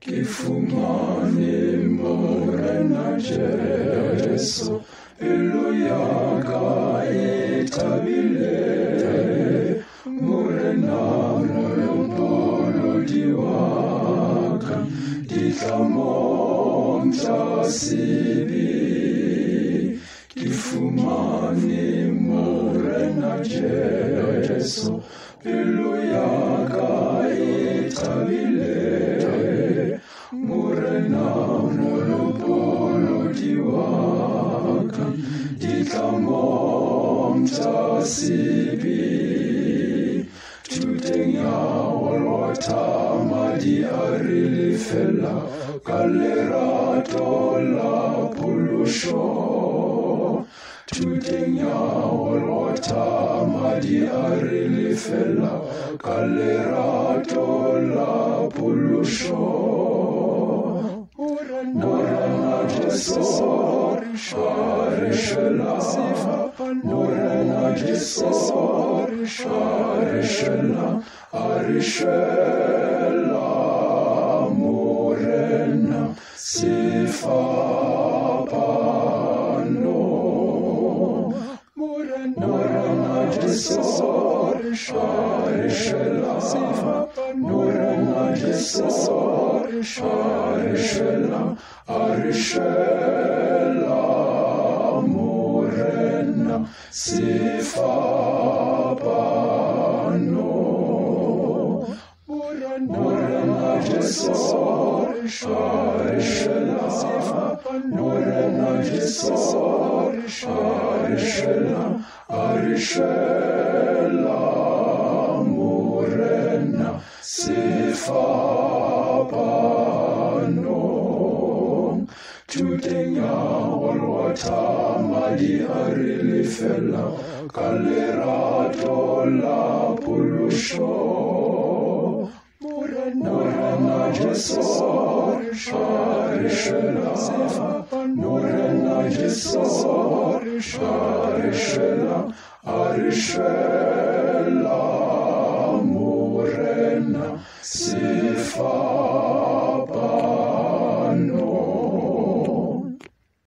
Ke fumane Morena Jesu, pelo ya ka e thabile. Morena molopolodi wa ka, ditlamong tsa sebe. Ke fumane Morena Jesu, pelo ya ka e thabile. Morena molopolodi wa ka, ditlamong tsa sebe. Thuteng ya walwata madi a re lefela ka lerato la polosho. Thuteng ya walwata madi a re lefela ka lerato la polosho. Morena Jesu a re shwela, Morena Jesu a re shwela, a re shwela. Morena sefapano. Morena Jesu a re shwela, Morena Jesu a re shwela, a re shwela. Morena sefapano. Morena Jesu a re shwela, Morena Jesu a re shwela, a re shwela. Morena sefapano. Thuteng ya walwata madi a re lefela ka lerato la polosho. Morena Jesu a re shwela, Morena Jesu a re shwela, a re shwela. Morena sefapano.